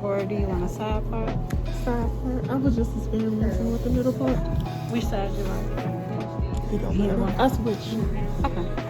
Or do you want a side part? Side part. I was just experimenting with the middle part. Which side you like? It don't matter. I switch. Okay.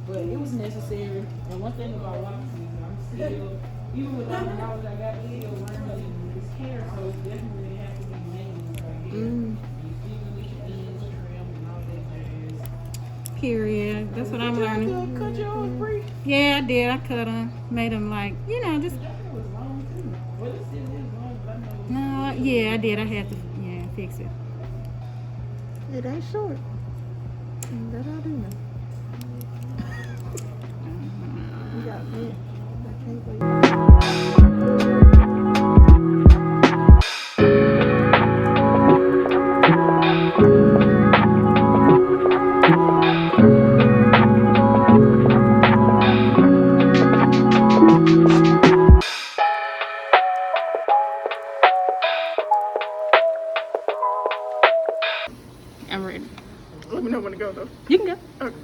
But it was necessary. And one thing about locks is I'm still Even with all the knowledge I got, you still learning this hair, so it's definitely has to be maintenance right here. Even with your ends, trim, and all that jazz. Period. That's what I'm learning. Cut yours, Bree. Yeah, I did. I cut them. Made them like, just. That hair was long too. Well, it still is long, but I know. No, yeah, I did. I had to, fix it. It ain't short. That I do know. You got me. I can't believe it. I'm ready. Let me know when to go though. You can go. Okay.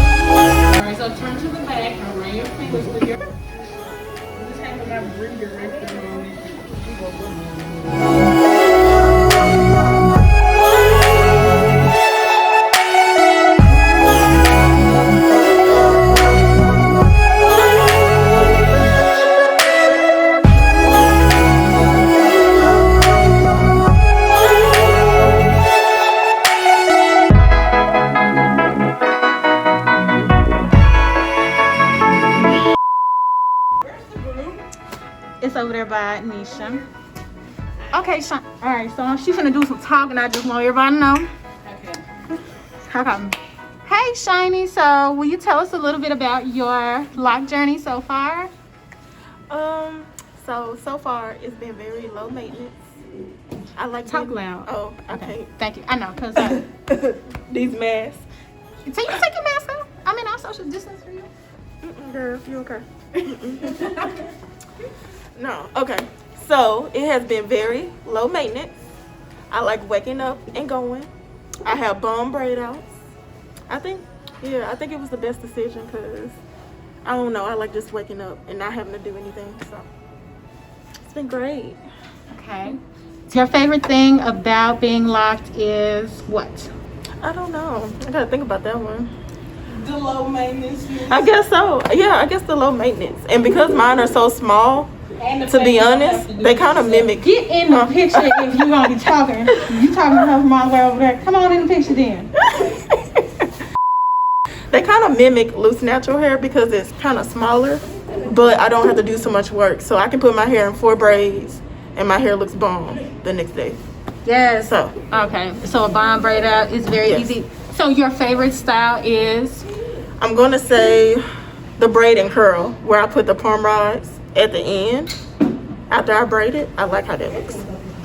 Alright, so turn to the back and run your fingers through your. Just have my redirector on. It's over there by Nisha. Okay, all right, so she's gonna do some talking. I just want everybody to know. Okay. Hey, Shiny. So, will you tell us a little bit about your lock journey so far? So far it's been very low maintenance. I like Talk being- loud. Oh, Okay. okay. Thank you. I know, cause These masks. so you can take your mask off. I mean, I'll social distance for you. Girl, you okay? No. Okay. So it has been very low maintenance. I like waking up and going. I have bomb braid outs. I think it was the best decision because I don't know. I like just waking up and not having to do anything. So it's been great. Okay. Your favorite thing about being locked is what? I don't know. I gotta think about that one. The low maintenance. I guess so. Yeah, I guess the low maintenance. And because mine are so small, to be honest, they kind of mimic. Get in the picture if you're gonna be talking. You talking to her from all the way over there. Come on in the picture then. They kind of mimic loose natural hair because it's kind of smaller, but I don't have to do so much work. So I can put my hair in 4 braids and my hair looks bomb the next day. Yes. So, Okay. So a bomb braid out is very Yes. easy. So your favorite style is? I'm going to say the braid and curl, where I put the palm rods at the end after I braid it. I like how that looks.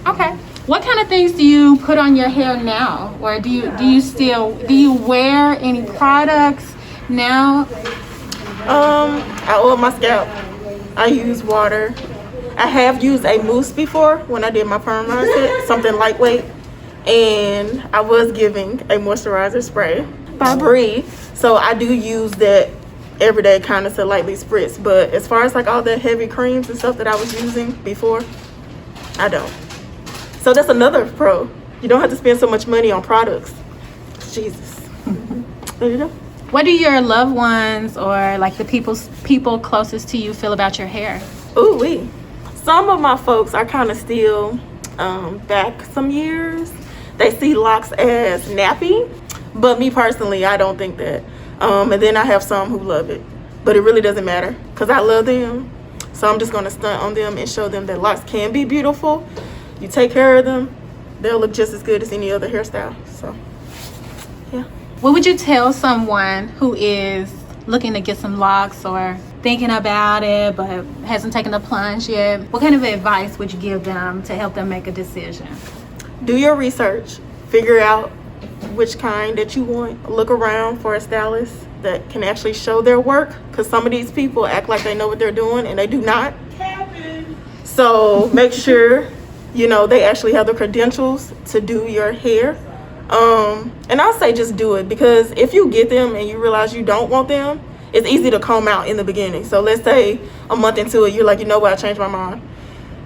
Okay. What kind of things do you put on your hair now, or do you wear any products now? I oil my scalp. I use water. I have used a mousse before when I did my perm rod set, something lightweight, and I was giving a moisturizer spray by Bree. So I do use that every day, kind of to lightly spritz. But as far as like all the heavy creams and stuff that I was using before, I don't. So that's another pro. You don't have to spend so much money on products. Jesus. There you go. What do your loved ones or like the people closest to you feel about your hair? Ooh wee. Some of my folks are kind of still back some years. They see locks as nappy, but me personally, I don't think that. And then I have some who love it, but it really doesn't matter because I love them. So I'm just gonna stunt on them and show them that locks can be beautiful. You take care of them, they'll look just as good as any other hairstyle. So, yeah. What would you tell someone who is looking to get some locks or thinking about it but hasn't taken the plunge yet? What kind of advice would you give them to help them make a decision? Do your research. Figure out which kind that you want. Look around for a stylist that can actually show their work, because some of these people act like they know what they're doing and they do not. So make sure they actually have the credentials to do your hair. And I'll say just do it, because if you get them and you realize you don't want them it's easy to comb out in the beginning. So let's say a month into it, you're like, you know what, I changed my mind.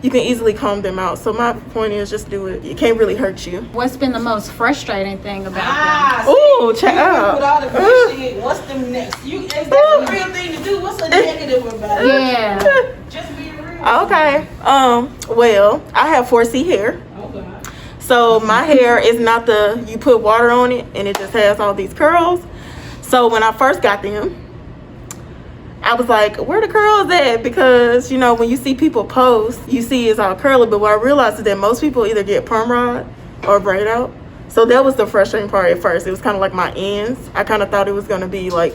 You can easily comb them out. So my point is just do it. It can't really hurt you. What's been the most frustrating thing about them? Ooh, check out. Put all the good shit. What's the next? That's the real thing to do. What's the negative about it? Yeah. Just be real. Okay. Well, I have 4C hair. Okay. So my hair is not you put water on it and it just has all these curls. So when I first got them, I was like, where the curls at? Because, you know, when you see people post, you see it's all curly. But what I realized is that most people either get perm rod or braid out. So that was the frustrating part at first. It was kind of like my ends. I kind of thought it was going to be like,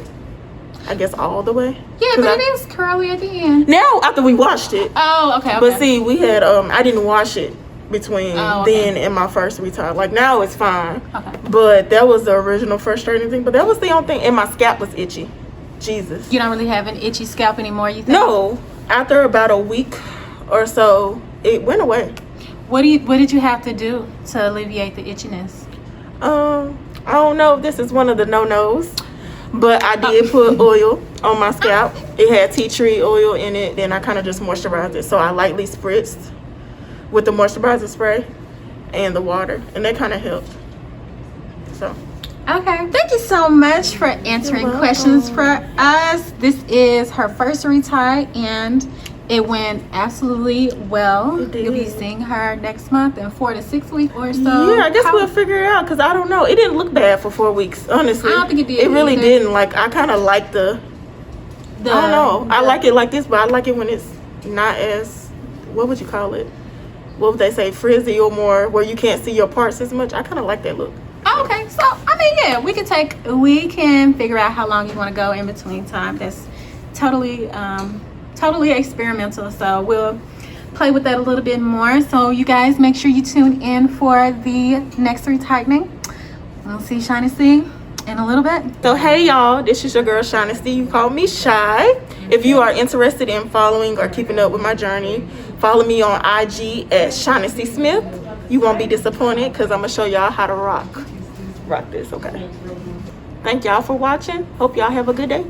I guess, all the way. Yeah, but it is curly at the end. Now, after we washed it. Oh, okay. But see, we had, I didn't wash it between okay. then and my first retire. Like, now it's fine. Okay. But that was the original frustrating thing. But that was the only thing. And my scalp was itchy. Jesus. You don't really have an itchy scalp anymore, you think? No. After about a week or so, it went away. What did you have to do to alleviate the itchiness? I don't know if this is one of the no-nos, but I did put oil on my scalp. It had tea tree oil in it. Then I kind of just moisturized it. So I lightly spritzed with the moisturizer spray and the water, and that kind of helped. So. Okay. Thank you so much for answering questions for us. This is her first retire, and it went absolutely well. It did. You'll be seeing her next month in 4 to 6 weeks or so. Yeah, I guess we'll figure it out, because I don't know. It didn't look bad for 4 weeks, honestly. I don't think it did It really either. didn't. Like, I kind of like I don't know. I like it like this, but I like it when it's not as, what would you call it? What would they say? Frizzy or more, where you can't see your parts as much. I kind of like that look. Oh, okay. So, I mean, yeah, we can figure out how long you want to go in between time. That's totally experimental. So we'll play with that a little bit more. So you guys make sure you tune in for the next retightening. We'll see Shiny C in a little bit. So hey y'all, this is your girl Shiny C. You call me Shy. If you are interested in following or keeping up with my journey, follow me on IG at Shiny C Smith. You won't be disappointed, because I'm gonna show y'all how to rock this. Okay, thank y'all for watching. Hope y'all have a good day.